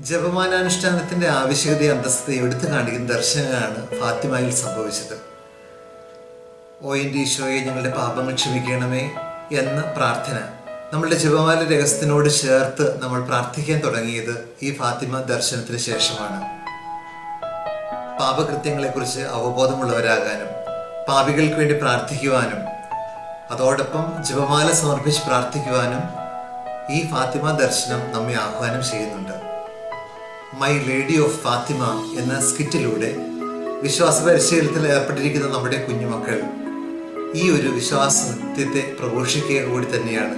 ജപമാനാനുഷ്ഠാനത്തിൻ്റെ ആവശ്യകത അന്തസ്ഥത എടുത്തു കാണിക്കുന്ന ദർശനമാണ് ഫാത്തിമയിൽ സംഭവിച്ചത്. ഓ എൻ്റെ ഈശോയെ, ഞങ്ങളുടെ പാപങ്ങൾ ക്ഷമിക്കണമേ എന്ന പ്രാർത്ഥന നമ്മളുടെ ജപമാല രഹസ്യത്തിനോട് ചേർത്ത് നമ്മൾ പ്രാർത്ഥിക്കാൻ തുടങ്ങിയത് ഈ ഫാത്തിമ ദർശനത്തിന് ശേഷമാണ്. പാപകൃത്യങ്ങളെക്കുറിച്ച് അവബോധമുള്ളവരാകാനും പാപികൾക്ക് വേണ്ടി പ്രാർത്ഥിക്കുവാനും അതോടൊപ്പം ജപമാല സമർപ്പിച്ച് പ്രാർത്ഥിക്കുവാനും ഈ ഫാത്തിമ ദർശനം നമ്മെ ആഹ്വാനം ചെയ്യുന്നുണ്ട്. മൈ ലേഡി ഓഫ് ഫാത്തിമ എന്ന സ്കിറ്റിലൂടെ വിശ്വാസ പരിശീലനത്തിൽ ഏർപ്പെട്ടിരിക്കുന്ന നമ്മുടെ കുഞ്ഞുമക്കൾ ഈ ഒരു വിശ്വാസത്തെ പ്രഘോഷിക്കുക കൂടി തന്നെയാണ്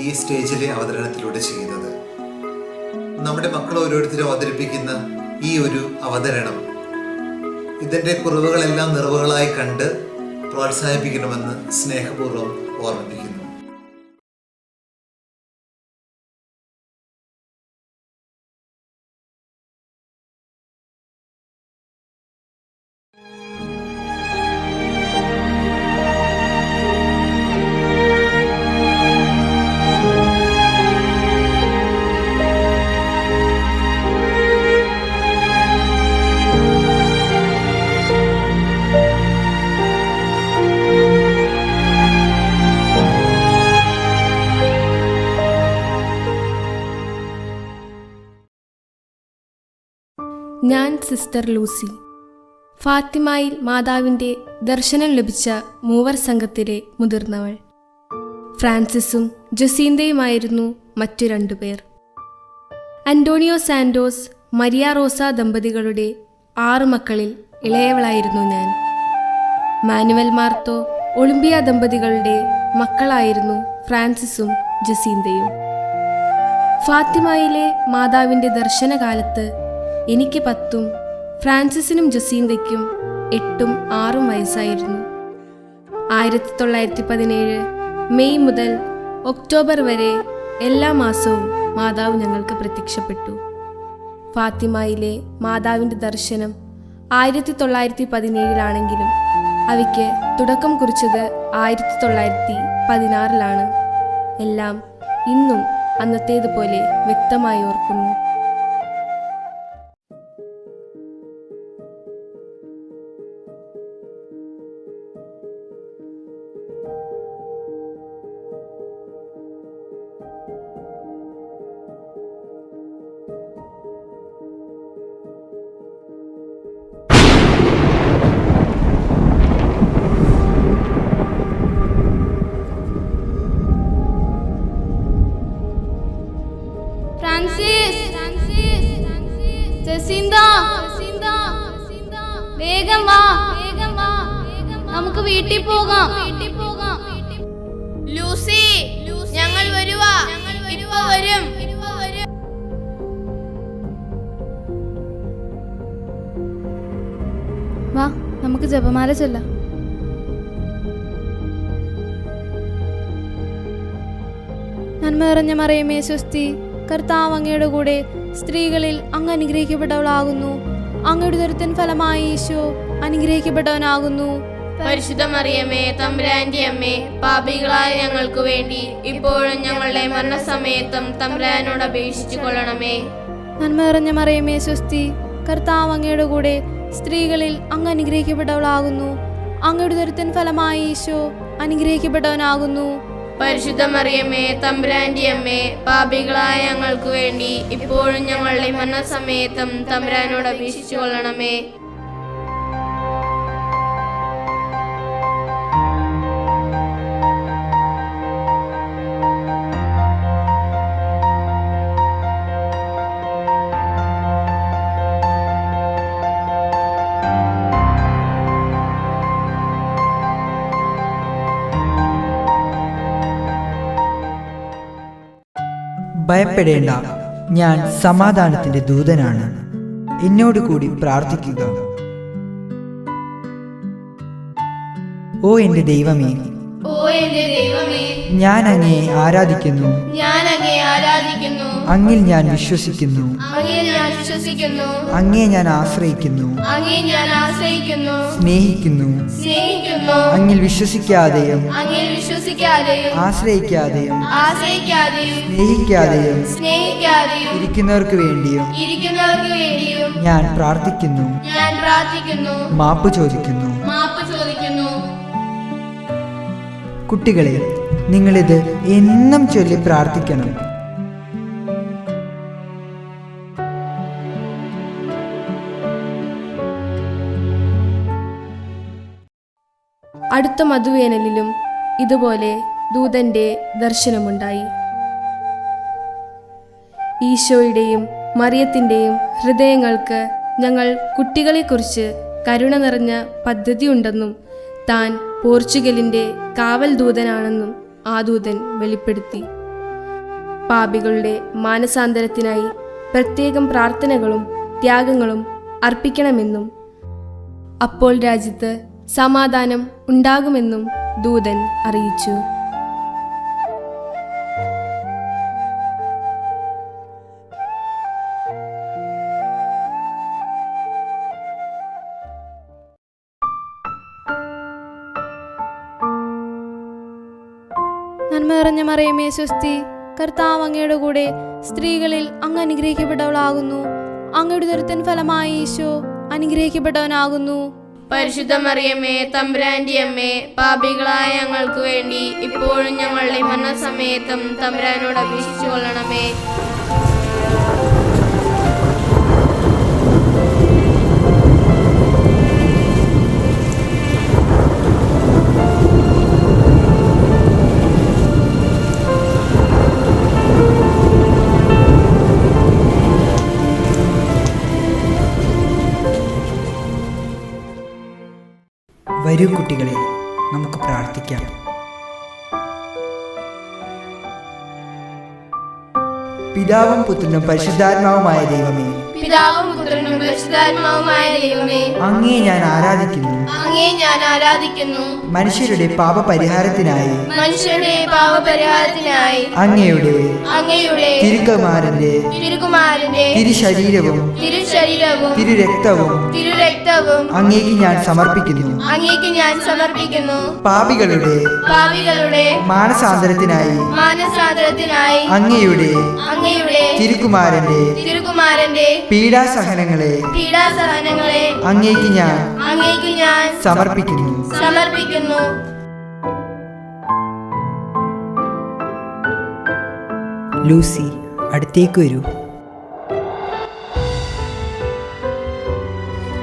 ഈ സ്റ്റേജിലെ അവതരണത്തിലൂടെ ചെയ്യുന്നത്. നമ്മുടെ മക്കൾ ഓരോരുത്തരും അവതരിപ്പിക്കുന്ന ഈ ഒരു അവതരണം ഇതിൻ്റെ കുറവുകളെല്ലാം നിറവുകളായി കണ്ട് പ്രോത്സാഹിപ്പിക്കണമെന്ന് സ്നേഹപൂർവ്വം ഓർമ്മിപ്പിക്കുന്നു. ഞാൻ സിസ്റ്റർ ലൂസി, ഫാത്തിമയിൽ മാതാവിൻ്റെ ദർശനം ലഭിച്ച മൂവർ സംഘത്തിലെ മുതിർന്നവൾ. ഫ്രാൻസിസും ജസീന്തയുമായിരുന്നു മറ്റു 2 പേർ. അന്റോണിയോ സാന്റോസ്, മരിയ റോസ ദമ്പതികളുടെ 6 മക്കളിൽ ഇളയവളായിരുന്നു ഞാൻ. മാനുവൽ മാർത്തോ ഒളിമ്പിയ ദമ്പതികളുടെ മക്കളായിരുന്നു ഫ്രാൻസിസും ജസീന്തയും. ഫാത്തിമയിലെ മാതാവിൻ്റെ ദർശനകാലത്ത് എനിക്ക് 10, ഫ്രാൻസിസിനും ജസീന്തയ്ക്കും 8ഉം 6ഉം വയസ്സായിരുന്നു. 1917 മെയ് മുതൽ ഒക്ടോബർ വരെ എല്ലാ മാസവും മാതാവ് ഞങ്ങൾക്ക് പ്രത്യക്ഷപ്പെട്ടു. ഫാത്തിമയിലെ മാതാവിൻ്റെ ദർശനം 1917 അവയ്ക്ക് തുടക്കം കുറിച്ചത് 1916 എല്ലാം ഇന്നും അന്നത്തേതുപോലെ വ്യക്തമായി ഓർക്കുന്നു. വേഗം വാ, നമുക്ക് വീട്ടിൽ പോകാം. ലൂസി, ഞങ്ങൾ വരുവാ, ഇപ്പൊ വരും. വാ, നമുക്ക് ജപമാല ചൊല്ലാം. നന്മ നിറഞ്ഞ മറിയമേ സ്വസ്തി, കർത്താവ് അങ്ങയുടെ കൂടെ സ്ത്രീകളിൽ അങ്ങ് അനുഗ്രഹിക്കപ്പെട്ടവളാകുന്നു. അങ്ങയുടെ ദുരിതത്തിൻ ഫലമായി ഈശോ അനുഗ്രഹിക്കപ്പെട്ടവനാകുന്നു. പരിശുദ്ധ മറിയമേ, തമ്പുരാന്റെ അമ്മേ, പാപികളായ ഞങ്ങൾക്ക് വേണ്ടി ഇപ്പോഴും ഞങ്ങളുടെ മരണസമയത്തും തമ്പുരാനോട് അപേക്ഷിച്ചു കൊള്ളണമേ. നന്മ നിറഞ്ഞ മറിയമേ സ്വസ്തി, കർത്താവ് അങ്ങയുടെ കൂടെ സ്ത്രീകളിൽ അങ്ങ് അനുഗ്രഹിക്കപ്പെട്ടവളാകുന്നു. അങ്ങയുടെ ദുരിതത്തിൻ ഫലമായി ഈശോ അനുഗ്രഹിക്കപ്പെട്ടവനാകുന്നു. പരിശുദ്ധ മറിയമേ, തമ്പുരാന്റെ അമ്മേ, പാപികളായ ഞങ്ങൾക്ക് വേണ്ടി ഇപ്പോഴും ഞങ്ങളുടെ മരണസമയത്തും തമ്പുരാനോട് അപേക്ഷിച്ചു കൊള്ളണമേ. ഭയപ്പെടേണ്ട, ഞാൻ സമാധാനത്തിന്റെ ദൂതനാണ്. എന്നോട് കൂടി പ്രാർത്ഥിക്കുക. ഓ എന്റെ ദൈവമേ, ഓ എന്റെ ദൈവമേ, ഞാൻ അങ്ങയെ ആരാധിക്കുന്നു. ഞാൻ അങ്ങയെ ആരാധിക്കുന്നു. ആരാധിക്കുന്നു. അങ്ങിൽ ഞാൻ വിശ്വസിക്കുന്നു. അങ്ങേ ഞാൻ വിശ്വസിക്കുന്നു. അങ്ങേ ഞാൻ ആശ്രയിക്കുന്നു. അങ്ങേ ഞാൻ ആശ്രയിക്കുന്നു. സ്നേഹിക്കുന്നു. സ്നേഹിക്കുന്നു. അങ്ങിൽ വിശ്വസിക്കാതെയും അങ്ങേ വിശ്വസിക്കാതെയും ആശ്രയിക്കാതെയും ആശ്രയിക്കാതെയും സ്നേഹിക്കാതെയും സ്നേഹിക്കാതെയും ഇരിക്കുന്നവർക്ക് വേണ്ടിയും ഇരിക്കുന്നവർക്ക് വേണ്ടിയും ഞാൻ പ്രാർത്ഥിക്കുന്നു. ഞാൻ പ്രാർത്ഥിക്കുന്നു. മാപ്പ് ചോദിക്കുന്നു. മാപ്പ് ചോദിക്കുന്നു. കുട്ടികളെ, നിങ്ങളിത് എന്നും ചൊല്ലി പ്രാർത്ഥിക്കണം. അടുത്ത മധുവേനലിലും ഇതുപോലെ ദൂതന്റെ ദർശനമുണ്ടായി. ഈശോയുടെയും മറിയത്തിൻ്റെയും ഹൃദയങ്ങൾക്ക് ഞങ്ങൾ കുട്ടികളെക്കുറിച്ച് കരുണ നിറഞ്ഞ പദ്ധതിയുണ്ടെന്നും താൻ പോർച്ചുഗലിൻ്റെ കാവൽ ദൂതനാണെന്നും ആ ദൂതൻ വെളിപ്പെടുത്തി. പാപികളുടെ മാനസാന്തരത്തിനായി പ്രത്യേകം പ്രാർത്ഥനകളും ത്യാഗങ്ങളും അർപ്പിക്കണമെന്നും അപ്പോൾ രാജ്യത്ത് സമാധാനം ഉണ്ടാകുമെന്നും ദൂതൻ അറിയിച്ചു. നന്മ നിറഞ്ഞ മറിയമേ സ്വസ്തി, കർത്താവ് അങ്ങയുടെ കൂടെ സ്ത്രീകളിൽ അങ്ങ് അനുഗ്രഹിക്കപ്പെട്ടവളാകുന്നു. അങ്ങയുടെ ഉദരത്തിൻ ഫലമായി ഈശോ അനുഗ്രഹിക്കപ്പെട്ടവനാകുന്നു. പരിശുദ്ധ മറിയമേ, തമ്പുരാന്റെ അമ്മേ, പാപികളായ ഞങ്ങൾക്ക് വേണ്ടി ഇപ്പോഴും ഞങ്ങളുടെ മരണസമയത്തും തമ്പുരാനോട് അപേക്ഷിച്ചു കൊള്ളണമേ. വരൂ കുട്ടികളെ, നമുക്ക് പ്രാർത്ഥിക്കാം. പിതാവും പുത്രനും പരിശുദ്ധാത്മാവുമായ ദൈവമേ, പിതാവും പുത്രനും പരിശുദ്ധാത്മാവുമായ ദൈവമേ, അങ്ങേ ഞാൻ ആരാധിക്കുന്നു. അങ്ങേ ഞാൻ ആരാധിക്കുന്നു. മനുഷ്യരുടെ പാപപരിഹാരത്തിനായി മനുഷ്യരുടെ പാപപരിഹാരത്തിനായി അങ്ങയുടെ തിരുക്കുമാരന്റെ തിരുശരീരവും തിരുശരീരവും തിരുരക്തവും തിരുരക്തവും അങ്ങേക്ക് ഞാൻ സമർപ്പിക്കുന്നു. അങ്ങേക്ക് ഞാൻ സമർപ്പിക്കുന്നു. പാപികളുടെ മാനസാന്തരത്തിനായി അങ്ങയുടെ തിരുക്കുമാരന്റെ പീഡാസഹനങ്ങളെ അങ്ങേക്ക് ഞാൻ സമർപ്പിക്കുന്നു. ലൂസി, അടുത്തേക്ക് വരൂ.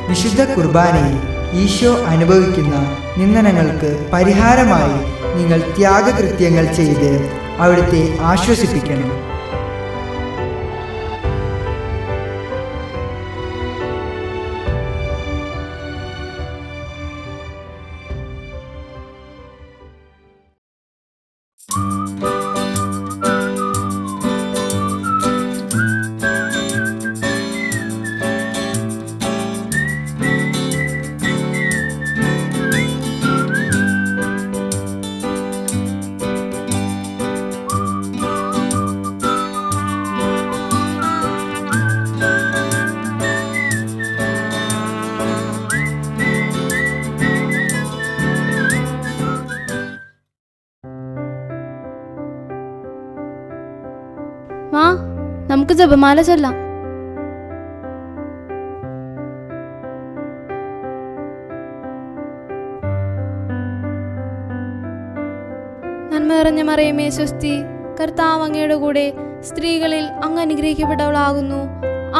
വിശുദ്ധ കുർബാനയിൽ ഈശോ അനുഭവിക്കുന്ന നിന്ദനങ്ങൾക്ക് പരിഹാരമായി നിങ്ങൾ ത്യാഗകൃത്യങ്ങൾ ചെയ്ത് അവിടുത്തെ ആശ്വസിപ്പിക്കണം. വാ, നമുക്ക് ജപമാല ചൊല്ലാം. നന്മ നിറഞ്ഞ മറിയമേ സ്വസ്തി, കർത്താവ് അങ്ങയുടെ കൂടെ സ്ത്രീകളിൽ അങ്ങ് അനുഗ്രഹിക്കപ്പെട്ടവളാകുന്നു.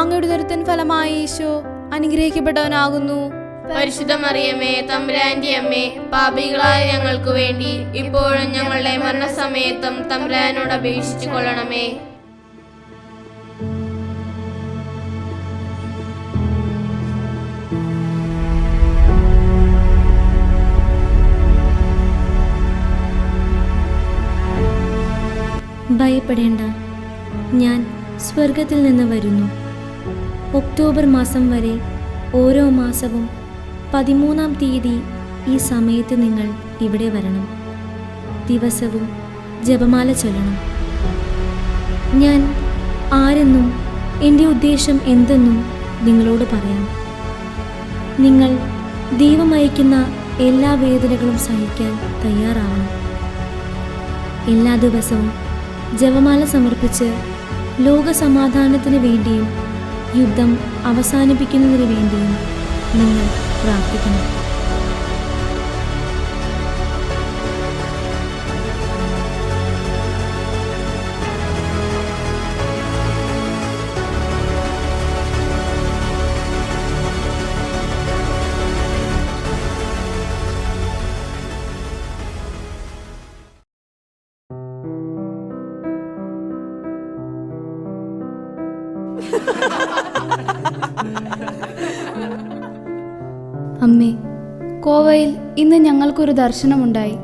അങ്ങയുടെ ഉദരത്തിൻ ഫലമായി ഈശോ അനുഗ്രഹിക്കപ്പെട്ടവനാകുന്നു. പരിശുദ്ധ മറിയമേ, തമ്പുരാന്റെ അമ്മേ, പാപികളായ ഞങ്ങൾക്ക് വേണ്ടി ഇപ്പോഴും ഞങ്ങളുടെ മരണസമയത്തും തമ്പുരാനോട് അപേക്ഷിച്ചു കൊള്ളണമേ. ഭയപ്പെടേണ്ട, ഞാൻ സ്വർഗത്തിൽ നിന്ന് വരുന്നു. ഒക്ടോബർ മാസം വരെ ഓരോ മാസവും 13-ാം തീയതി ഈ സമയത്ത് നിങ്ങൾ ഇവിടെ വരണം. ദിവസവും ജപമാല ചൊല്ലണം. ഞാൻ ആരെന്നും എൻ്റെ ഉദ്ദേശം എന്തെന്നും നിങ്ങളോട് പറയാം. നിങ്ങൾ ദൈവം അയക്കുന്ന എല്ലാ വേദനകളും സഹിക്കാൻ തയ്യാറാവണം. എല്ലാ ദിവസവും ജപമാല സമർപ്പിച്ച് ലോകസമാധാനത്തിന് വേണ്ടിയും യുദ്ധം അവസാനിപ്പിക്കുന്നതിന് വേണ്ടിയും നിങ്ങൾ പ്രാർത്ഥിക്കണം. അമ്മേ, കോവയിൽ ഇന്ന് ഞങ്ങൾക്കൊരു ദർശനമുണ്ടായി.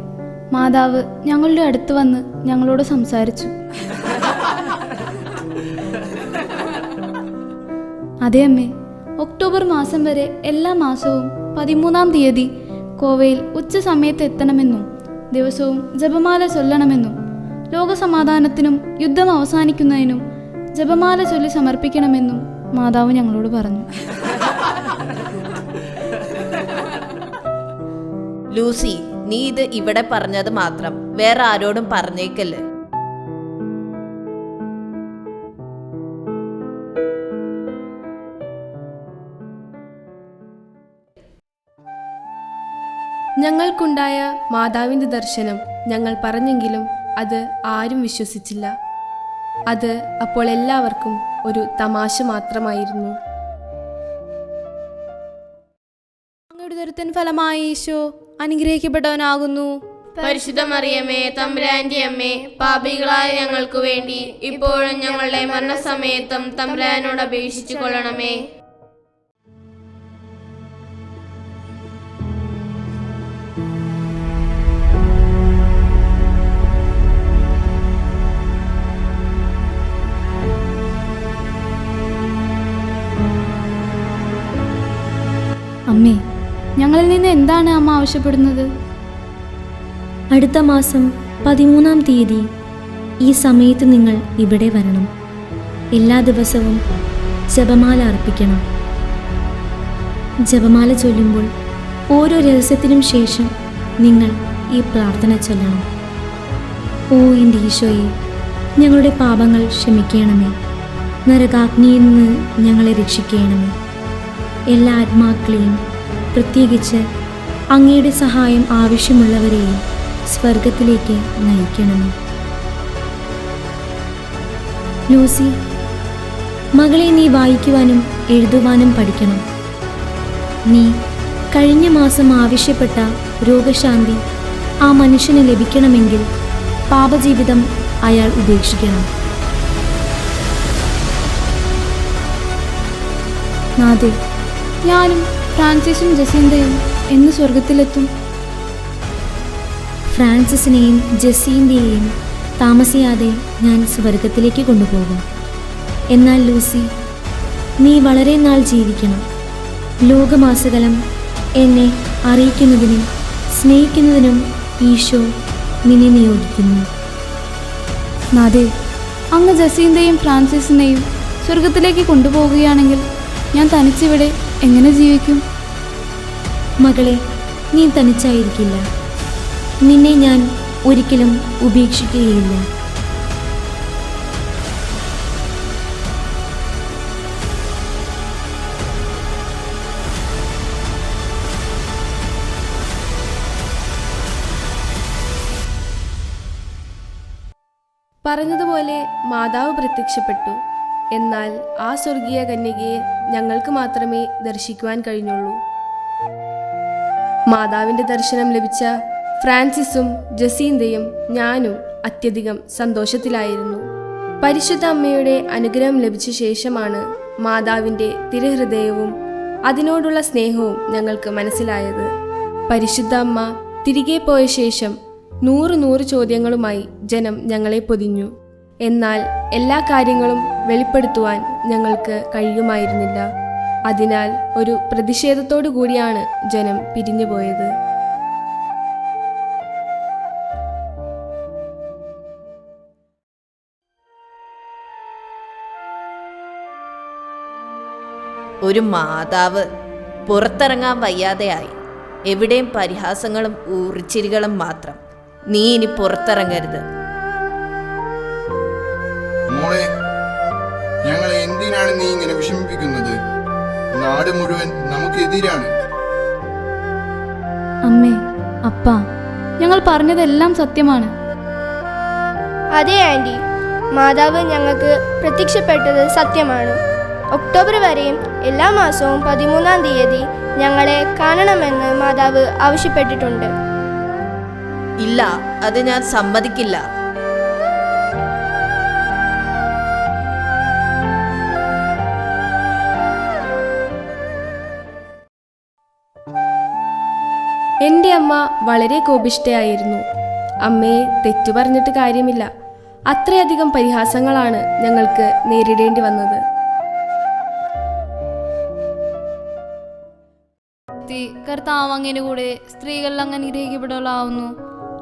മാതാവ് ഞങ്ങളുടെ അടുത്ത് വന്ന് ഞങ്ങളോട് സംസാരിച്ചു. അതെ അമ്മേ, ഒക്ടോബർ മാസം വരെ എല്ലാ മാസവും 13-ാം തീയതി കോവയിൽ ഉച്ച സമയത്ത് എത്തണമെന്നും ദിവസവും ജപമാല ചൊല്ലണമെന്നും ലോകസമാധാനത്തിനും യുദ്ധം അവസാനിക്കുന്നതിനും ജപമാല ചൊല്ലി സമർപ്പിക്കണമെന്നും മാതാവ് ഞങ്ങളോട് പറഞ്ഞു. ലൂസി, നീ ഇത് ഇവിടെ പറഞ്ഞത് മാത്രം, വേറെ ആരോടും പറഞ്ഞേക്കല്ലേ. ഞങ്ങൾക്കുണ്ടായ മാതാവിൻ്റെ ദർശനം ഞങ്ങൾ പറഞ്ഞെങ്കിലും അത് ആരും വിശ്വസിച്ചില്ല. അത് അപ്പോൾ എല്ലാവർക്കും ഒരു തമാശ മാത്രമായിരുന്നു. അങ്ങയുടെ ഉദരത്തിൻ ഫലമായി ഈശോ അനുഗ്രഹിക്കപ്പെട്ടവനാകുന്നു. പരിശുദ്ധ മറിയമേ, തമ്പുരാന്റെ അമ്മേ, പാപികളായ ഞങ്ങൾക്ക് വേണ്ടി ഇപ്പോഴും ഞങ്ങളുടെ മരണസമയത്തും തമ്പുരാനോട് അപേക്ഷിച്ചു കൊള്ളണമേ. അമ്മേ, ഞങ്ങളിൽ നിന്ന് എന്താണ് അമ്മ ആവശ്യപ്പെടുന്നത്? അടുത്ത മാസം 13-ാം തീയതി ഈ സമയത്ത് നിങ്ങൾ ഇവിടെ വരണം. എല്ലാ ദിവസവും ജപമാല അർപ്പിക്കണം. ജപമാല ചൊല്ലുമ്പോൾ ഓരോ രഹസ്യത്തിനും ശേഷം നിങ്ങൾ ഈ പ്രാർത്ഥന ചൊല്ലണം. ഓ എൻ്റെ ഈശോയെ, ഞങ്ങളുടെ പാപങ്ങൾ ക്ഷമിക്കണമേ. നരകാഗ്നിയിൽ നിന്ന് ഞങ്ങളെ രക്ഷിക്കണമേ. എല്ലാ ആത്മാക്കളെയും, പ്രത്യേകിച്ച് അങ്ങയുടെ സഹായം ആവശ്യമുള്ളവരെയും സ്വർഗത്തിലേക്ക് നയിക്കണമേ. ലൂസി, മകളെ നീ വായിക്കുവാനും എഴുതുവാനും പഠിക്കണം. നീ കഴിഞ്ഞ മാസം ആവശ്യപ്പെട്ട രോഗശാന്തി ആ മനുഷ്യന് ലഭിക്കണമെങ്കിൽ പാപജീവിതം അയാൾ ഉപേക്ഷിക്കണം. നാഥേ, ഞാനും ഫ്രാൻസിസും ജസീന്തയും എന്ന് സ്വർഗത്തിലെത്തും? ഫ്രാൻസിസിനെയും ജസീന്റെയും താമസിയാതെ ഞാൻ സ്വർഗത്തിലേക്ക് കൊണ്ടുപോകും. എന്നാൽ ലൂസി, നീ വളരെ നാൾ ജീവിക്കണം. ലോകമാസകലം എന്നെ അറിയിക്കുന്നതിനും സ്നേഹിക്കുന്നതിനും ഈശോ നിന്നെ നിയോഗിക്കുന്നു. നാഥേ, അങ്ങ് ജസീന്തയും ഫ്രാൻസിസിനെയും സ്വർഗത്തിലേക്ക് കൊണ്ടുപോകുകയാണെങ്കിൽ ഞാൻ തനിച്ചിവിടെ എങ്ങനെ ജീവിക്കും? മകളെ, നീ തനിച്ചായിരിക്കില്ല. നിന്നെ ഞാൻ ഒരിക്കലും ഉപേക്ഷിക്കുകയില്ല. പറഞ്ഞതുപോലെ മാതാവ് പ്രത്യക്ഷപ്പെട്ടു. എന്നാൽ ആ സ്വർഗീയ കന്യകയെ ഞങ്ങൾക്ക് മാത്രമേ ദർശിക്കുവാൻ കഴിഞ്ഞുള്ളൂ. മാതാവിൻ്റെ ദർശനം ലഭിച്ച ഫ്രാൻസിസും ജസീന്തയും ഞാനും അത്യധികം സന്തോഷത്തിലായിരുന്നു. പരിശുദ്ധ അമ്മയുടെ അനുഗ്രഹം ലഭിച്ച ശേഷമാണ് മാതാവിൻ്റെ തിരുഹൃദയവും അതിനോടുള്ള സ്നേഹവും ഞങ്ങൾക്ക് മനസ്സിലായത്. പരിശുദ്ധ അമ്മ തിരികെ പോയ ശേഷം 100 ചോദ്യങ്ങളുമായി ജനം ഞങ്ങളെ പൊതിഞ്ഞു. എന്നാൽ എല്ലാ കാര്യങ്ങളും വെളിപ്പെടുത്തുവാൻ ഞങ്ങൾക്ക് കഴിയുമായിരുന്നില്ല. അതിനാൽ ഒരു പ്രതിഷേധത്തോടു കൂടിയാണ് ജനം പിരിഞ്ഞുപോയത്. ഒരു മാതാവ് പുറത്തിറങ്ങാൻ വയ്യാതെയായി. എവിടെയും പരിഹാസങ്ങളും ഊറിച്ചിരികളും മാത്രം. നീ ഇനി പുറത്തിറങ്ങരുത്. മോളെ, ഞങ്ങളെ എന്തിനാണ് നീ ഇങ്ങനെ വിഷമിപ്പിക്കുന്നത്? നാട് മുഴുവൻ നമുക്കെതിരാണ്. അമ്മേ, അപ്പാ, ഞങ്ങൾ പറഞ്ഞതെല്ലാം സത്യമാണ്. അതെ ആൻറ്റി, മാതാവ് ഞങ്ങൾക്ക് പ്രത്യക്ഷപ്പെട്ടത് സത്യമാണ്. ഒക്ടോബർ വരെയും എല്ലാ മാസവും 13-ാം തീയതി ഞങ്ങളെ കാണണമെന്ന് മാതാവ് ആവശ്യപ്പെട്ടിട്ടുണ്ട്. ഇല്ല, അത് ഞാൻ സമ്മതിക്കില്ല. എൻ്റെ അമ്മ വളരെ കോപിഷ്ഠയായിരുന്നു. അമ്മയെ തെറ്റു പറഞ്ഞിട്ട് കാര്യമില്ല. അത്രയധികം പരിഹാസങ്ങളാണ് ഞങ്ങൾക്ക് നേരിടേണ്ടി വന്നത്. കർത്താവ് അങ്ങയുടെ കൂടെ സ്ത്രീകളിൽ അങ്ങ് അനുഗ്രഹിക്കപ്പെടാവുന്നു.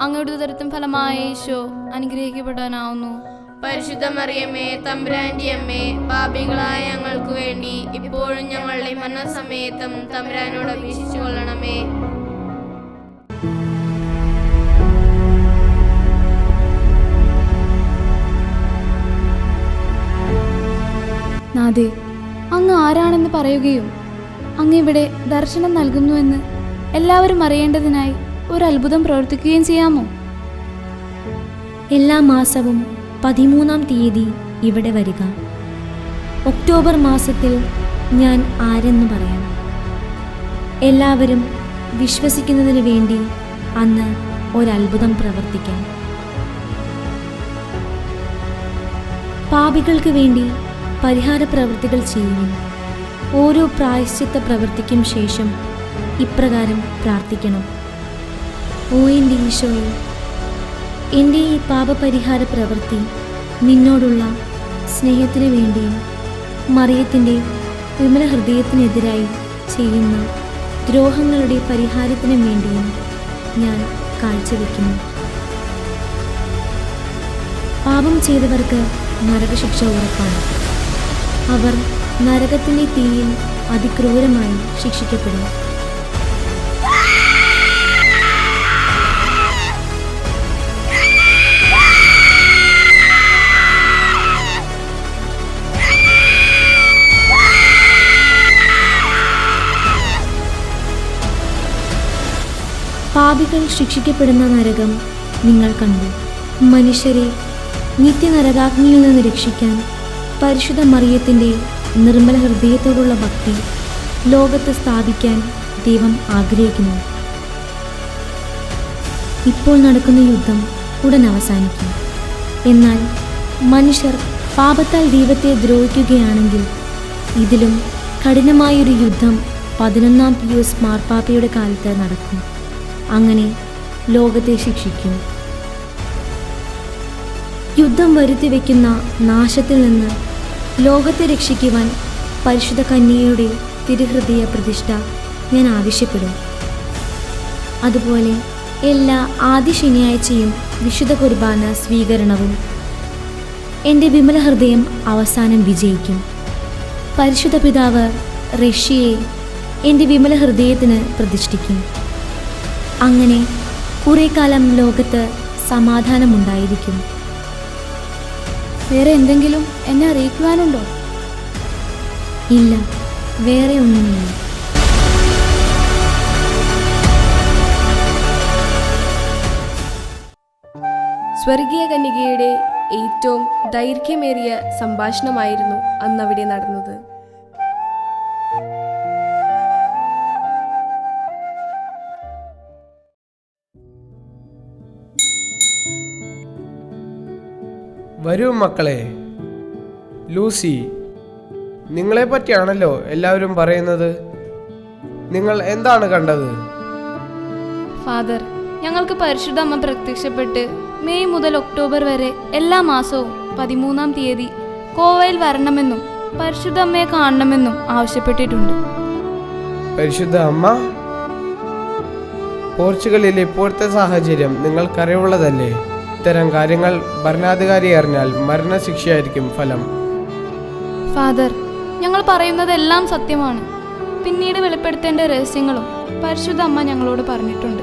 അങ്ങയുടെ ഉദരത്തിൻ ഫലമായ യേശോ അനുഗ്രഹിക്കപ്പെടാനാവുന്നു. പരിശുദ്ധ മറിയമേ, തമ്പുരാന്റെ അമ്മേ, പാപികളായ ഞങ്ങൾക്ക് വേണ്ടി ഇപ്പോഴും ഞങ്ങളുടെ മരണസമയത്തും തമ്പുരാനോട് അപേക്ഷിച്ചു കൊള്ളണമേ. നാഥേ, അങ്ങ് ആരാണെന്ന് പറയുകയും അങ്ങ് ഇവിടെ ദർശനം നൽകുന്നുവെന്ന് എല്ലാവരും അറിയേണ്ടതിനായി ഒരു അത്ഭുതം പ്രവർത്തിക്കുകയും ചെയ്യാമോ? എല്ലാ മാസവും 13-ാം തീയതി ഇവിടെ വരിക. ഒക്ടോബർ മാസത്തിൽ ഞാൻ ആരെന്ന് പറയാം. എല്ലാവരും വിശ്വസിക്കുന്നതിന് വേണ്ടി അന്ന് ഒരത്ഭുതം പ്രവർത്തിക്കാം. പാപികൾക്ക് വേണ്ടി പരിഹാര പ്രവൃത്തികൾ ചെയ്യുവിൻ. ഓരോ പ്രായശ്ചിത്ത പ്രവൃത്തിക്കും ശേഷം ഇപ്രകാരം പ്രാർത്ഥിക്കണം: ഓ എൻ്റെ ഈശോയെ, എൻ്റെ ഈ പാപപരിഹാര പ്രവൃത്തി നിന്നോടുള്ള സ്നേഹത്തിന് വേണ്ടിയും മറിയത്തിൻ്റെ വിമല ഹൃദയത്തിനെതിരായി ചെയ്യുന്ന ദ്രോഹങ്ങളുടെ പരിഹാരത്തിനും വേണ്ടിയും ഞാൻ കാഴ്ചവെക്കുന്നു. പാപം ചെയ്തവർക്ക് നരകശിക്ഷ ഉറപ്പാണ്. അവർ നരകത്തിൻ്റെ തീയിൽ അതിക്രൂരമായി ശിക്ഷിക്കപ്പെടും. പാപികൾ ശിക്ഷിക്കപ്പെടുന്ന നരകം നിങ്ങൾ കണ്ടു. മനുഷ്യരെ നിത്യനരകാഗ്നിയിൽ നിന്ന് രക്ഷിക്കാൻ പരിശുദ്ധ മറിയത്തിൻ്റെ നിർമ്മല ഹൃദയത്തോടുള്ള ഭക്തി ലോകത്ത് സ്ഥാപിക്കാൻ ദൈവം ആഗ്രഹിക്കുന്നു. ഇപ്പോൾ നടക്കുന്ന യുദ്ധം ഉടൻ അവസാനിക്കും. എന്നാൽ മനുഷ്യർ പാപത്താൽ ദൈവത്തെ ദ്രോഹിക്കുകയാണെങ്കിൽ ഇതിലും കഠിനമായൊരു യുദ്ധം 11-ാം പിയൂസ് മാർപ്പാപ്പയുടെ കാലത്ത് നടക്കും. അങ്ങനെ ലോകത്തെ ശിക്ഷിക്കും. യുദ്ധം വരുത്തി വയ്ക്കുന്ന നാശത്തിൽ നിന്ന് ലോകത്തെ രക്ഷിക്കുവാൻ പരിശുദ്ധ കന്യകയുടെ തിരുഹൃദയ പ്രതിഷ്ഠ ഞാൻ ആവശ്യപ്പെടും. അതുപോലെ എല്ലാ ആദ്യ ശനിയാഴ്ചയും വിശുദ്ധ കുർബാന സ്വീകരണവും എൻ്റെ വിമല ഹൃദയം അവസാനം വിജയിക്കും. പരിശുദ്ധ പിതാവ് റഷ്യയെ എൻ്റെ വിമല ഹൃദയത്തിന് പ്രതിഷ്ഠിക്കും. അങ്ങനെ കുറേ കാലം ലോകത്ത് സമാധാനമുണ്ടായിരിക്കും. വേറെ എന്തെങ്കിലും എന്നെ അറിയിക്കുവാനുണ്ടോ? ഇല്ല, വേറെ ഒന്നുമില്ല. സ്വർഗീയ കന്യകയുടെ ഏറ്റവും ദൈർഘ്യമേറിയ സംഭാഷണമായിരുന്നു അന്നവിടെ നടന്നത്. വരൂ മക്കളെ. ലൂസി, നിങ്ങളെ പറ്റിയാണല്ലോ എല്ലാവരും പറയുന്നത്. നിങ്ങൾ എന്താണ് കണ്ടത്? ഫാദർ, ഞങ്ങൾക്ക് പരിശുദ്ധ അമ്മ പ്രത്യക്ഷപ്പെട്ട് മെയ് മുതൽ ഒക്ടോബർ വരെ എല്ലാ മാസവും 13-ാം തീയതി കോവയിൽ വരണമെന്നും പരിശുദ്ധ അമ്മയെ കാണണമെന്നും ആവശ്യപ്പെട്ടിട്ടുണ്ട്. പരിശുദ്ധ അമ്മ, പോർച്ചുഗലിലെ ഇപ്പോഴത്തെ സാഹചര്യം നിങ്ങൾക്കറിവുള്ളതല്ലേ? ഇത്തരം കാര്യങ്ങൾ ഭരണാധികാരി അറിഞ്ഞാൽ മരണശിക്ഷയായിരിക്കും ഫലം. ഫാദർ, ഞങ്ങൾ പറയുന്നതെല്ലാം സത്യമാണ്. പിന്നീട് വെളിപ്പെടുത്തേണ്ട രഹസ്യങ്ങളും പരിശുദ്ധ അമ്മ ഞങ്ങളോട് പറഞ്ഞിട്ടുണ്ട്.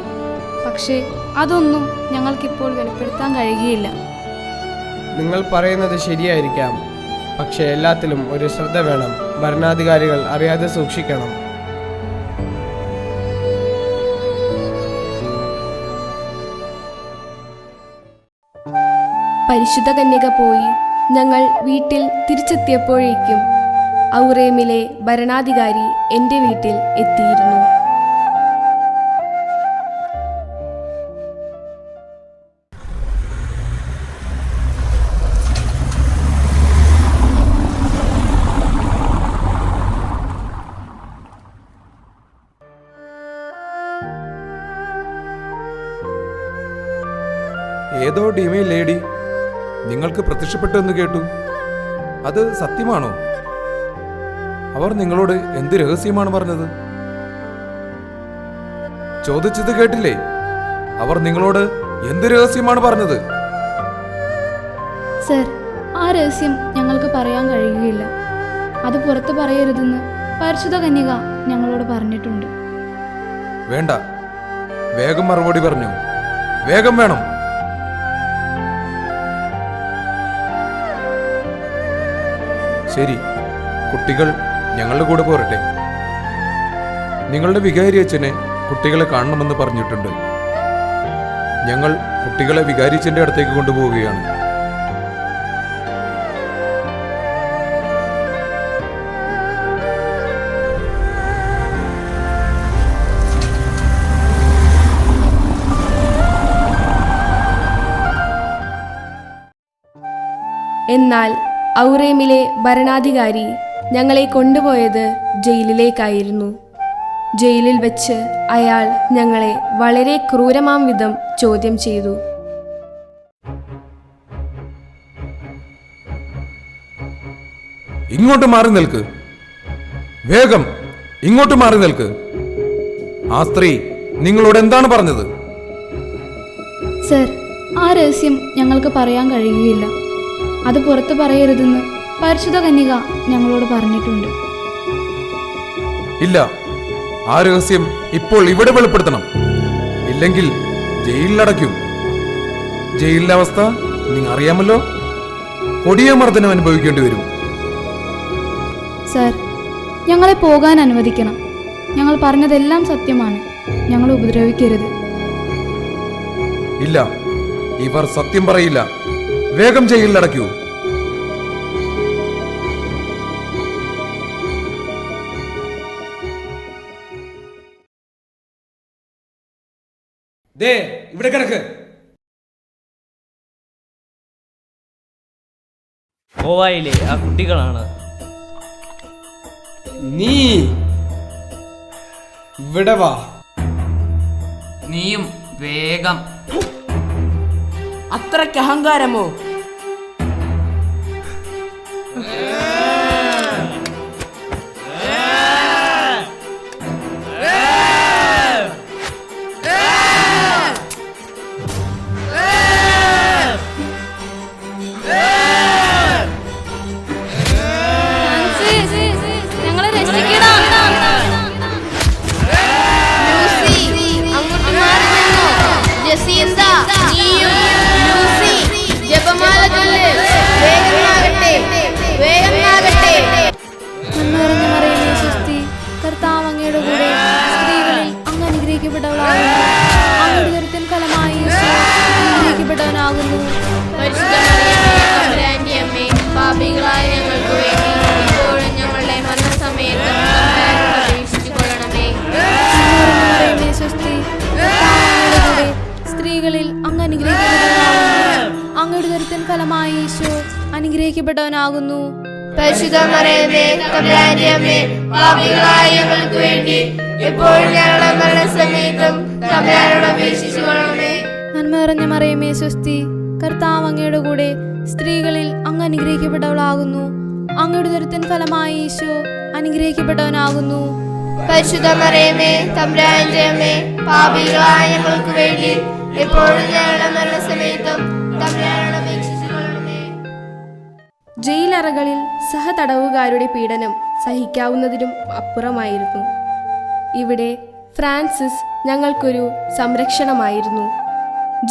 പക്ഷേ അതൊന്നും ഞങ്ങൾക്കിപ്പോൾ വെളിപ്പെടുത്താൻ കഴിയുകയില്ല. നിങ്ങൾ പറയുന്നത് ശരിയായിരിക്കാം, പക്ഷേ എല്ലാത്തിലും ഒരു ശ്രദ്ധ വേണം. ഭരണാധികാരികൾ അറിയാതെ സൂക്ഷിക്കണം. പരിശുദ്ധ കന്യക പോയി ഞങ്ങൾ വീട്ടിൽ തിരിച്ചെത്തിയപ്പോഴേക്കും ഔറേമിലെ ഭരണാധികാരി എൻ്റെ വീട്ടിൽ എത്തിയിരുന്നു. ഏതോ ഡിമേ ലേഡി നിങ്ങൾക്ക് പ്രത്യക്ഷപ്പെട്ടു എന്ന് കേട്ടു. അത് സത്യമാണോ? അവർ നിങ്ങളോട് എന്ത് രഹസ്യമാണ് പറഞ്ഞത്? ചോദിച്ചത് കേട്ടില്ലേ? അവർ നിങ്ങളോട് എന്ത് രഹസ്യമാണ് പറഞ്ഞത്? സർ, ആ രഹസ്യം ഞങ്ങൾക്ക് പറയാൻ കഴിയുകയില്ല. അത് പുറത്ത് പറയരുതെന്ന് പരിശുദ്ധ കന്യക ഞങ്ങളോട് പറഞ്ഞിട്ടുണ്ട്. വേണ്ട, വേഗം മറുപടി പറഞ്ഞു. വേഗം വേണം. ശരി, കുട്ടികൾ ഞങ്ങളുടെ കൂടെ പോരട്ടെ. നിങ്ങളുടെ വികാരി അച്ഛനെ കുട്ടികളെ കാണണമെന്ന് പറഞ്ഞിട്ടുണ്ട്. ഞങ്ങൾ കുട്ടികളെ വികാരി അച്ഛൻ്റെ അടുത്തേക്ക് കൊണ്ടുപോവുകയാണ്. എന്നാൽ ഔറേമിലെ ഭരണാധികാരി ഞങ്ങളെ കൊണ്ടുപോയത് ജയിലിലേക്കായിരുന്നു. ജയിലിൽ വെച്ച് അയാൾ ഞങ്ങളെ വളരെ ക്രൂരമാം വിധം ചോദ്യം ചെയ്തു. ഇങ്ങോട്ട് മാറി നിൽക്ക്. വേഗം ഇങ്ങോട്ട് മാറി നിൽക്ക്. ആ സ്ത്രീ നിങ്ങളോട് എന്താണ് പറഞ്ഞത്? സർ, ആ രഹസ്യം ഞങ്ങൾക്ക് പറയാൻ കഴിയുകയില്ല. അത് പുറത്ത് പറയരുതെന്ന് പരിശുദ്ധ കന്യക ഞങ്ങളോട് പറഞ്ഞിട്ടുണ്ട്. ഇല്ല, ആ രഹസ്യം ഇപ്പോൾ ഇവിടെ വെളിപ്പെടുത്തണം. ഇല്ലെങ്കിൽ ജയിലിലടയ്ക്കും. ജയിലിലെ അവസ്ഥ നിങ്ങൾ അറിയാമല്ലോ. കൊടിയ മർദ്ദനം അനുഭവിക്കേണ്ടി വരും. സർ, ഞങ്ങളെ പോകാൻ അനുവദിക്കണം. ഞങ്ങൾ പറഞ്ഞതെല്ലാം സത്യമാണ്. ഞങ്ങളെ ഉപദ്രവിക്കരുത്. ഇല്ല, ഇവർ സത്യം പറയില്ല. വേഗം ജയിലിലടയ്ക്കൂ. ഇവിടെ കിടക്ക്. ഗോവയിലെ ആ കുട്ടികളാണ്. നീ ഇവിടെ വാ. നീയും വേഗം. അത്രയ്ക്ക് അഹങ്കാരമോ? ഞങ്ങളെ രക്ഷിക്കണം. അങ്ങോട്ട് മാറി നിന്നോ. ജസീന്ത, നീയും ലൂസി, ജപമാല ചൊല്ല്. വേഗമാകട്ടെ, വേഗമാകട്ടെ. നന്മ നിറഞ്ഞ മറിയമേ സ്വസ്തി, കർത്താവ് അങ്ങയുടെ കൂടെ, സ്ത്രീകളിൽ അങ്ങ് അനുഗ്രഹിക്കപ്പെട്ടവളാകുന്നു. അങ്ങയുടെ ഉദരത്തിൻ ഫലമായി ഈശോ അനുഗ്രഹിക്കപ്പെട്ടവനാകുന്നു. പരിശുദ്ധ മറിയമേ, തമ്പുരാന്റെ അമ്മേ, പാപികളായ ഞങ്ങൾക്ക് വേണ്ടി ഇപ്പോഴും ഞങ്ങളുടെ മരണസമയത്തും തമ്പുരാനോട് അപേക്ഷിച്ചുകൊള്ളണമേ. മറിയമേ സ്വസ്തി, കർത്താവ് അങ്ങയുടെ കൂടെ, സ്ത്രീകളിൽ അങ്ങ് അനുഗ്രഹിക്കപ്പെട്ടവളാകുന്നു. അങ്ങയുടെ ഉദരത്തിൻ ഫലമായി ഈശോ അനുഗ്രഹിക്കപ്പെട്ടവനാകുന്നു. പരിശുദ്ധ മറിയമേ, തമ്പുരാന്റെ അമ്മേ, പാപികളായ ഞങ്ങൾക്ക് വേണ്ടി ഇപ്പോഴും ഞങ്ങളുടെ മരണസമയത്തും തമ്പുരാനോട് അപേക്ഷിച്ചുകൊള്ളണമേ. നന്മ നിറഞ്ഞ മറിയമേ സ്വസ്തി, കർത്താവ് അങ്ങയുടെ കൂടെ, സ്ത്രീകളിൽ അങ്ങ് അനുഗ്രഹിക്കപ്പെട്ടവളാകുന്നു. അങ്ങയുടെ ഉദരത്തിൻ ഫലമായി ഈശോ അനുഗ്രഹിക്കപ്പെട്ടവനാകുന്നു. പരിശുദ്ധ മറിയമേ, തമ്പുരാന്റെ അമ്മേ, പാപികളായ ഞങ്ങൾക്ക് വേണ്ടി ഇപ്പോഴും ഞങ്ങളുടെ മരണസമയത്തും തമ്പുരാനോട് അപേക്ഷിച്ചുകൊള്ളണമേ. ജയിലറകളിൽ സഹതടവുകാരുടെ പീഡനം സഹിക്കാവുന്നതിനും അപ്പുറമായിരുന്നു. ഇവിടെ ഫ്രാൻസിസ് ഞങ്ങൾക്കൊരു സംരക്ഷണമായിരുന്നു.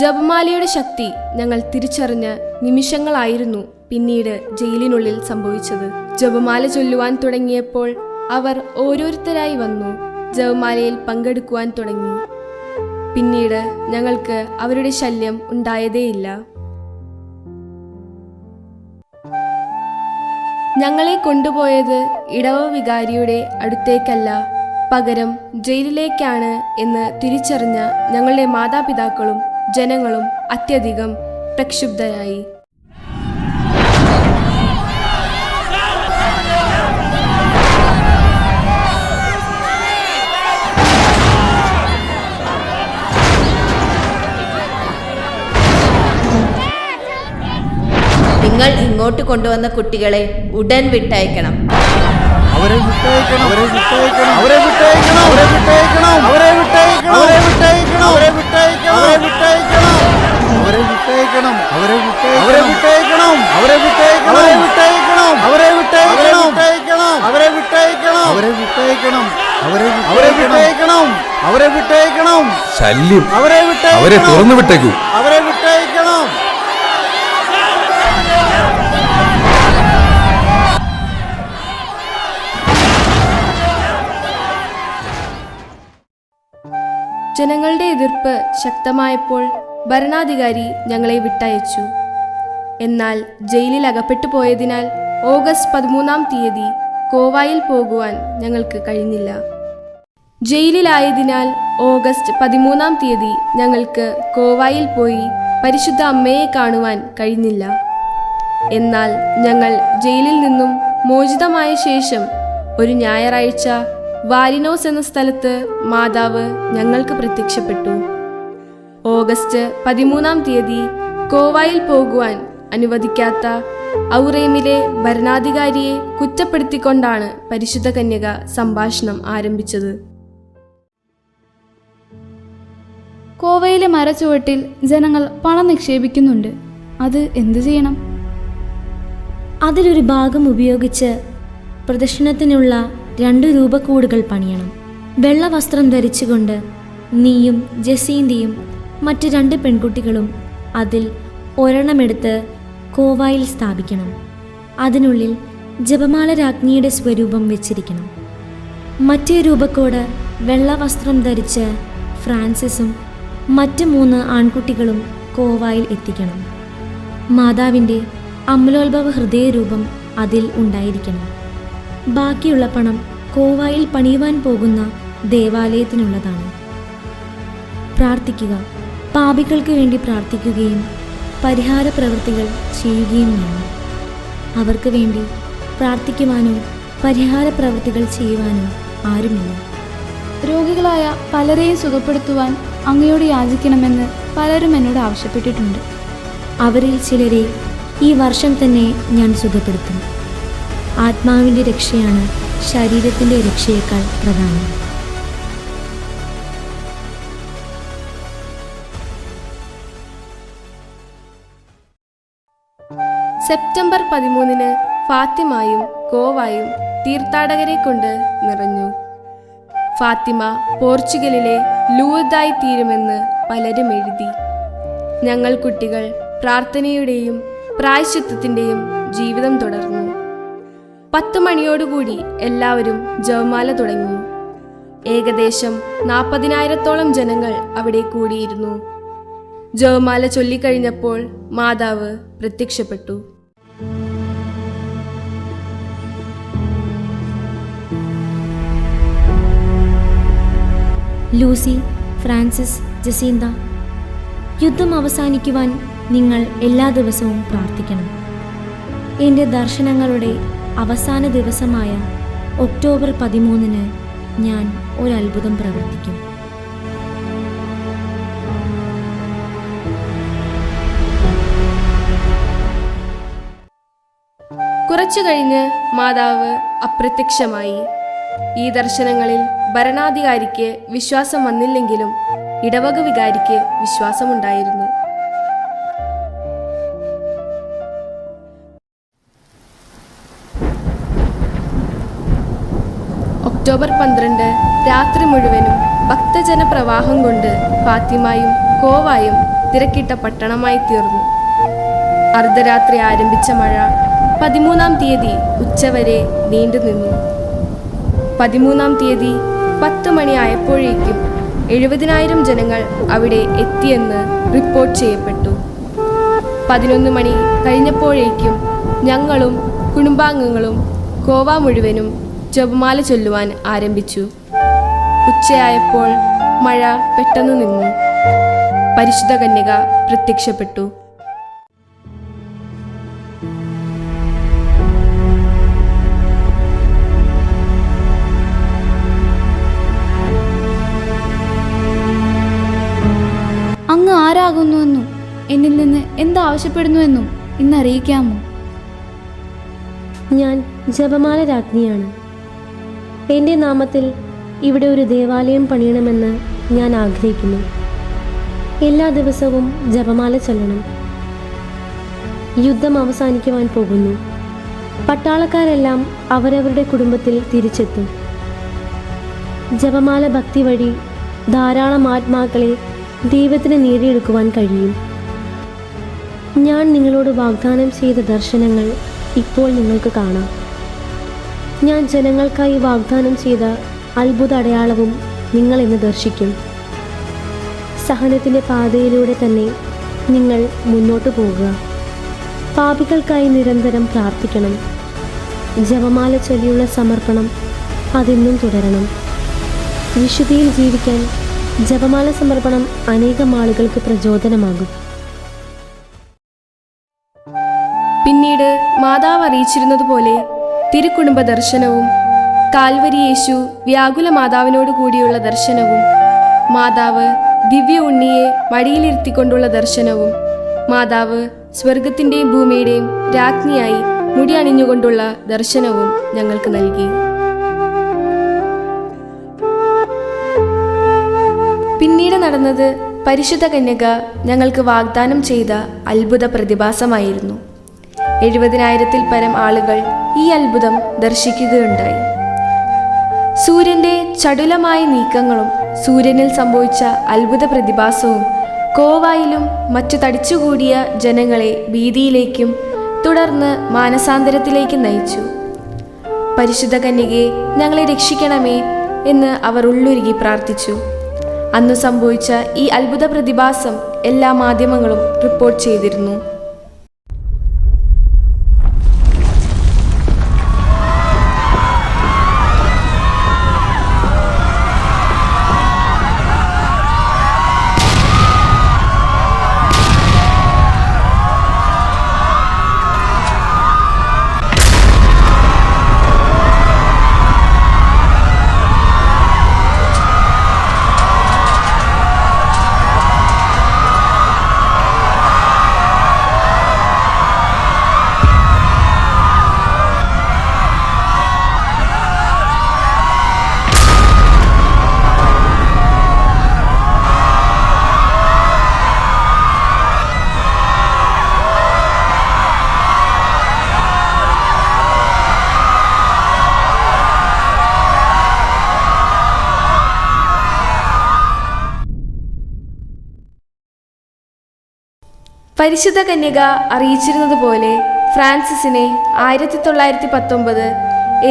ജപമാലയുടെ ശക്തി ഞങ്ങൾ തിരിച്ചറിഞ്ഞ നിമിഷങ്ങളായിരുന്നു പിന്നീട് ജയിലിനുള്ളിൽ സംഭവിച്ചത്. ജപമാല ചൊല്ലുവാൻ തുടങ്ങിയപ്പോൾ അവർ ഓരോരുത്തരായി വന്നു ജപമാലയിൽ പങ്കെടുക്കുവാൻ തുടങ്ങി. പിന്നീട് ഞങ്ങൾക്ക് അവരുടെ ശല്യം ഉണ്ടായതേയില്ല. ഞങ്ങളെ കൊണ്ടുപോയത് ഇടവ വികാരിയുടെ അടുത്തേക്കല്ല, പകരം ജയിലിലേക്കാണ് എന്ന് തിരിച്ചറിഞ്ഞ ഞങ്ങളുടെ മാതാപിതാക്കളും ജനങ്ങളും അത്യധികം പ്രക്ഷുബ്ധരായി. നിങ്ങൾ ഇങ്ങോട്ട് കൊണ്ടുവന്ന കുട്ടികളെ ഉടൻ വിട്ടയക്കണം. അവരെ വിട്ടയക്കണം, അവരെ വിട്ടയക്കണം, അവരെ വിട്ടയക്കണം, അവരെ വിട്ടയക്കണം, അവരെ വിട്ടയക്കണം, അവരെ വിട്ടയക്കണം, അവരെ വിട്ടയക്കണം, അവരെ വിട്ടയക്കണം, അവരെ വിട്ടയക്കണം, അവരെ വിട്ടയക്കണം, അവരെ വിട്ടയക്കണം, അവരെ വിട്ടയക്കണം, അവരെ വിട്ടയക്കണം, അവരെ വിട്ടയക്കണം, അവരെ വിട്ടയക്കണം, അവരെ വിട്ടയക്കണം, അവരെ വിട്ടയക്കണം, ശല്യം, അവരെ വിട്ടയക്കണം, അവരെ തുറന്നു വിട്ടേക്കൂ, അവരെ വിട്ടയക്കണം. ജനങ്ങളുടെ എതിർപ്പ് ശക്തമായപ്പോൾ ഭരണാധികാരി ഞങ്ങളെ വിട്ടയച്ചു. എന്നാൽ ജയിലിൽ അകപ്പെട്ടു പോയതിനാൽ ഓഗസ്റ്റ് 13 കോവായിൽ പോകുവാൻ ഞങ്ങൾക്ക് കഴിഞ്ഞില്ല. ജയിലിലായതിനാൽ ഓഗസ്റ്റ് 13 ഞങ്ങൾക്ക് കോവായിൽ പോയി പരിശുദ്ധ അമ്മയെ കാണുവാൻ കഴിഞ്ഞില്ല. എന്നാൽ ഞങ്ങൾ ജയിലിൽ നിന്നും മോചിതമായ ശേഷം ഒരു ഞായറാഴ്ച വാലിനോസ് എന്ന സ്ഥലത്ത് മാതാവ് ഞങ്ങൾക്ക് പ്രത്യക്ഷപ്പെട്ടു. ഓഗസ്റ്റ് 13 കോവായിൽ പോകുവാൻ അനുവദിക്കാത്ത ഔറേമിലെ ഭരണാധികാരിയെ കുറ്റപ്പെടുത്തിക്കൊണ്ടാണ് പരിശുദ്ധ കന്യക സംഭാഷണം ആരംഭിച്ചത്. കോവയിലെ മരച്ചുവട്ടിൽ ജനങ്ങൾ പണം നിക്ഷേപിക്കുന്നുണ്ട്. അത് എന്തു ചെയ്യണം? അതിലൊരു ഭാഗം ഉപയോഗിച്ച് പ്രദക്ഷിണത്തിനുള്ള 2 രൂപക്കൂടുകൾ പണിയണം. വെള്ള വസ്ത്രം ധരിച്ചുകൊണ്ട് നീയും ജസീന്തയും മറ്റ് 2 പെൺകുട്ടികളും അതിൽ ഒരെണ്ണമെടുത്ത് കോവായിൽ സ്ഥാപിക്കണം. അതിനുള്ളിൽ ജപമാല രാജ്ഞിയുടെ സ്വരൂപം വെച്ചിരിക്കണം. മറ്റേ രൂപക്കോട് വെള്ള വസ്ത്രം ധരിച്ച് ഫ്രാൻസിസും മറ്റ് 3 ആൺകുട്ടികളും കോവായിൽ എത്തിക്കണം. മാതാവിൻ്റെ അമലോത്ഭവ ഹൃദയരൂപം അതിൽ ഉണ്ടായിരിക്കണം. ബാക്കിയുള്ള പണം കോവായിൽ പണിയുവാൻ പോകുന്ന ദേവാലയത്തിനുള്ളതാണ്. പ്രാർത്ഥിക്കുക. പാപികൾക്ക് വേണ്ടി പ്രാർത്ഥിക്കുകയും പരിഹാര പ്രവൃത്തികൾ ചെയ്യുകയും വേണം. അവർക്ക് വേണ്ടി പ്രാർത്ഥിക്കുവാനോ പരിഹാര പ്രവൃത്തികൾ ചെയ്യുവാനോ ആരുമില്ല. രോഗികളായ പലരെയും സുഖപ്പെടുത്തുവാൻ അങ്ങയോട് യാചിക്കണമെന്ന് പലരും എന്നോട് ആവശ്യപ്പെട്ടിട്ടുണ്ട്. അവരിൽ ചിലരെ ഈ വർഷം തന്നെ ഞാൻ സുഖപ്പെടുത്തും. ആത്മാവിൻ്റെ രക്ഷയാണ് ശരീരത്തിൻ്റെ രക്ഷയേക്കാൾ പ്രധാനം. സെപ്റ്റംബർ 13 ഫാത്തിമയും കോവായും തീർത്ഥാടകരെ കൊണ്ട് നിറഞ്ഞു. ഫാത്തിമ പോർച്ചുഗലിലെ ലൂർദായി തീരുമെന്ന് പലരും എഴുതി. ഞങ്ങൾ കുട്ടികൾ പ്രാർത്ഥനയുടെയും പ്രായശ്ചിത്തത്തിൻ്റെയും ജീവിതം തുടർന്നു. 10 മണിയോടുകൂടി എല്ലാവരും ജപമാല തുടങ്ങി. ഏകദേശം 40,000-ഓളം ജനങ്ങൾ അവിടെ കൂടിയിരുന്നു. ജപമാല ചൊല്ലിക്കഴിഞ്ഞപ്പോൾ മാതാവ് പ്രത്യക്ഷപ്പെട്ടു. ലൂസി, ഫ്രാൻസിസ്, ജസീന്ത, യുദ്ധം അവസാനിക്കുവാൻ നിങ്ങൾ എല്ലാ ദിവസവും പ്രാർത്ഥിക്കണം. എൻ്റെ ദർശനങ്ങളുടെ അവസാന ദിവസമായ ഒക്ടോബർ 13 ഞാൻ ഒരത്ഭുതം പ്രവർത്തിക്കും. കുറച്ചു കഴിഞ്ഞ് മാതാവ് അപ്രത്യക്ഷമായി. ഈ ദർശനങ്ങളിൽ ഭരണാധികാരിക്ക് വിശ്വാസം വന്നില്ലെങ്കിലും ഇടവക വികാരിക്ക് വിശ്വാസമുണ്ടായിരുന്നു. ഒക്ടോബർ 12 രാത്രി മുഴുവനും ഭക്തജന പ്രവാഹം കൊണ്ട് ഫാത്തിമയും കോവായും തിരക്കിട്ട പട്ടണമായി തീർന്നു. അർദ്ധരാത്രി ആരംഭിച്ച മഴ 13-ാം തീയതി ഉച്ചവരെ നീണ്ടുനിന്നു. 13-ാം തീയതി 10 മണിയായപ്പോഴേക്കും 70,000 ജനങ്ങൾ അവിടെ എത്തിയെന്ന് റിപ്പോർട്ട് ചെയ്യപ്പെട്ടു. 11 മണി കഴിഞ്ഞപ്പോഴേക്കും ഞങ്ങളും കുടുംബാംഗങ്ങളും ഗോവ മുഴുവനും ജപമാല ചൊല്ലുവാൻ ആരംഭിച്ചു. ഉച്ചയായപ്പോൾ മഴ പെട്ടെന്ന് നിന്നു. പരിശുദ്ധ കന്യക പ്രത്യക്ഷപ്പെട്ടു. അങ്ങ് ആരാകുന്നുവെന്നും എന്നിൽ നിന്ന് എന്താവശ്യപ്പെടുന്നുവെന്നും ഇന്ന് അറിയിക്കാമോ? ഞാൻ ജപമാല രാജ്ഞിയാണ്. എൻ്റെ നാമത്തിൽ ഇവിടെ ഒരു ദേവാലയം പണിയണമെന്ന് ഞാൻ ആഗ്രഹിക്കുന്നു. എല്ലാ ദിവസവും ജപമാല ചൊല്ലണം. യുദ്ധം അവസാനിക്കുവാൻ പോകുന്നു. പട്ടാളക്കാരെല്ലാം അവരവരുടെ കുടുംബത്തിൽ തിരിച്ചെത്തും. ജപമാല ഭക്തി വഴി ധാരാളം ആത്മാക്കളെ ദൈവത്തിന് നേടിയെടുക്കുവാൻ കഴിയും. ഞാൻ നിങ്ങളോട് വാഗ്ദാനം ചെയ്ത ദർശനങ്ങൾ ഇപ്പോൾ നിങ്ങൾക്ക് കാണാം. ഞാൻ ജനങ്ങൾക്കായി വാഗ്ദാനം ചെയ്ത അത്ഭുത അടയാളവും നിങ്ങൾ ഇന്ന് ദർശിക്കും. സഹനത്തിൻ്റെ പാതയിലൂടെ തന്നെ നിങ്ങൾ മുന്നോട്ട് പോകുക. പാപികൾക്കായി നിരന്തരം പ്രാർത്ഥിക്കണം. ജപമാല ചൊല്ലിയുള്ള സമർപ്പണം അതെന്നും തുടരണം. വിശുദ്ധിയിൽ ജീവിക്കാൻ ജപമാല സമർപ്പണം അനേകം ആളുകൾക്ക് പ്രചോദനമാകും. പിന്നീട് മാതാവ് അറിയിച്ചിരുന്നതുപോലെ തിരുക്കുടുംബ ദർശനവും കാൽവരി യേശു വ്യാകുല മാതാവിനോട് കൂടിയുള്ള ദർശനവും, മാതാവ് ദിവ്യ ഉണ്ണിയെ മടിയിലിരുത്തിക്കൊണ്ടുള്ള ദർശനവും, മാതാവ് സ്വർഗത്തിൻ്റെയും ഭൂമിയുടെയും രാജ്ഞിയായി മുടി അണിഞ്ഞുകൊണ്ടുള്ള ദർശനവും ഞങ്ങൾക്ക് നൽകി. പിന്നീട് നടന്നത് പരിശുദ്ധ കന്യക ഞങ്ങൾക്ക് വാഗ്ദാനം ചെയ്ത അത്ഭുത പ്രതിഭാസമായിരുന്നു. 70,000-ൽ പരം ആളുകൾ ഈ അത്ഭുതം ദർശിക്കുകയുണ്ടായി. സൂര്യന്റെ ചടുലമായ നീക്കങ്ങളും സൂര്യനിൽ സംഭവിച്ച അത്ഭുത പ്രതിഭാസവും കോവായിലും മറ്റു തടിച്ചുകൂടിയ ജനങ്ങളെ ഭീതിയിലേക്കും തുടർന്ന് മാനസാന്തരത്തിലേക്കും നയിച്ചു. പരിശുദ്ധ കന്യകയെ ഞങ്ങളെ രക്ഷിക്കണമേ എന്ന് അവർ ഉള്ളുരുകി പ്രാർത്ഥിച്ചു. അന്നു സംഭവിച്ച ഈ അത്ഭുത പ്രതിഭാസം എല്ലാ മാധ്യമങ്ങളും റിപ്പോർട്ട് ചെയ്തിരുന്നു. പരിശുദ്ധ കന്യക അറിയിച്ചിരുന്നതുപോലെ ഫ്രാൻസിസിനെ 1919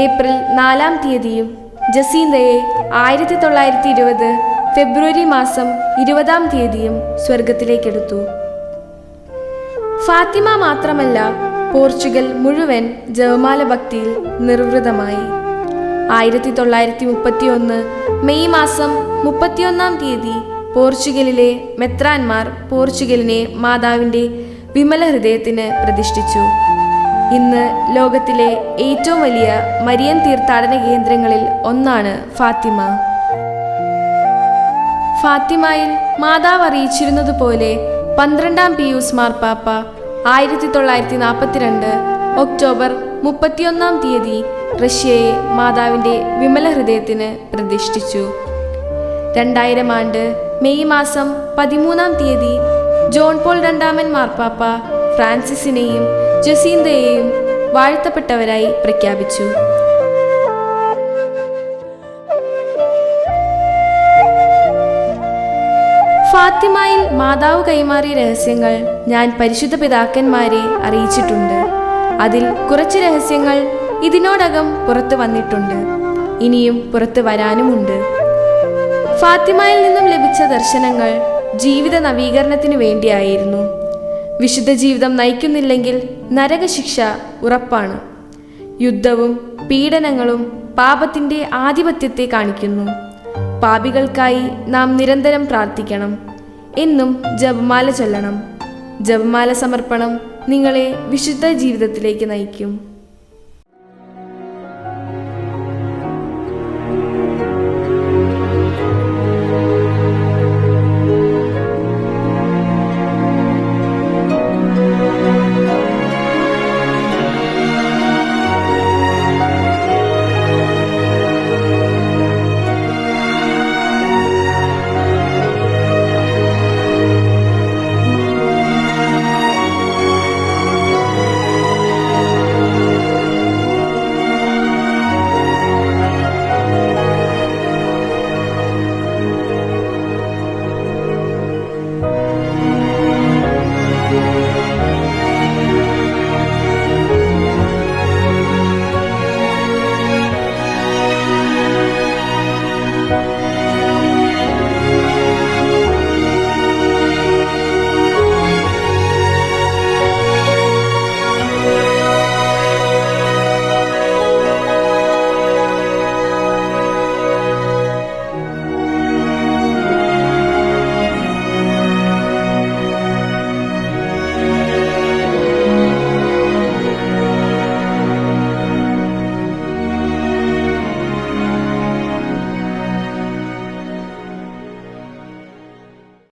ഏപ്രിൽ 4-ാം തീയതിയും ജസീന്തയെ 1920 ഫെബ്രുവരി മാസം 20-ാം തീയതിയും സ്വർഗത്തിലേക്കെടുത്തു. ഫാത്തിമ മാത്രമല്ല, പോർച്ചുഗൽ മുഴുവൻ ജപമാല ഭക്തിയിൽ നിർവൃതമായി. 1931 മെയ് മാസം 31-ാം തീയതി പോർച്ചുഗലിലെ മെത്രാന്മാർ പോർച്ചുഗലിനെ മാതാവിൻ്റെ വിമല ഹൃദയത്തിന് പ്രതിഷ്ഠിച്ചു. ഇന്ന് ലോകത്തിലെ ഏറ്റവും വലിയ മരിയൻ തീർത്ഥാടന കേന്ദ്രങ്ങളിൽ ഒന്നാണ് ഫാത്തിമ. ഫാത്തിമയിൽ മാതാവ് അറിയിച്ചിരുന്നതുപോലെ 12-ാം പിയൂസ് മാർപ്പാപ്പ 1942 ഒക്ടോബർ 31-ാം തീയതി റഷ്യയെ മാതാവിൻ്റെ വിമല ഹൃദയത്തിന് പ്രതിഷ്ഠിച്ചു. 2000 ആണ്ട് മെയ് മാസം 13-ാം തീയതി ജോൺ പോൾ രണ്ടാമൻ മാർപ്പാപ്പ ഫ്രാൻസിസിനെയും ജസീന്തയെയും വാഴ്ത്തപ്പെട്ടവരായി പ്രഖ്യാപിച്ചു. ഫാത്തിമയിൽ മാതാവ് കൈമാറിയ രഹസ്യങ്ങൾ ഞാൻ പരിശുദ്ധ പിതാക്കന്മാരെ അറിയിച്ചിട്ടുണ്ട്. അതിൽ കുറച്ച് രഹസ്യങ്ങൾ ഇതിനോടകം പുറത്തു വന്നിട്ടുണ്ട്, ഇനിയും പുറത്തു വരാനുമുണ്ട്. ഫാത്തിമയിൽ നിന്നും ലഭിച്ച ദർശനങ്ങൾ ജീവിത നവീകരണത്തിനു വേണ്ടിയായിരുന്നു. വിശുദ്ധ ജീവിതം നയിക്കുന്നില്ലെങ്കിൽ നരകശിക്ഷ ഉറപ്പാണ്. യുദ്ധവും പീഡനങ്ങളും പാപത്തിൻ്റെ ആധിപത്യത്തെ കാണിക്കുന്നു. പാപികൾക്കായി നാം നിരന്തരം പ്രാർത്ഥിക്കണം. എന്നും ജപമാല ചൊല്ലണം. ജപമാല സമർപ്പണം നിങ്ങളെ വിശുദ്ധ ജീവിതത്തിലേക്ക് നയിക്കും.